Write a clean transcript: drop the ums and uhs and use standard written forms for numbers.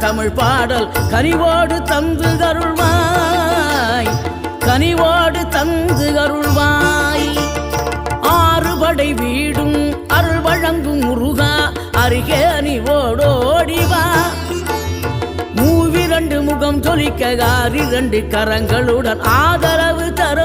தமிழ் பாடல் கனிவோடு தந்து அருள்வாய், கனிவோடு தந்து அருள்வாய். ஆறுபடை வீடும் அருள் வழங்கும் முருகா அருகே அணிவோடோடிவா. மூவிரண்டு முகம் தொலிக்க 6 கரங்களுடன் ஆதரவு தரு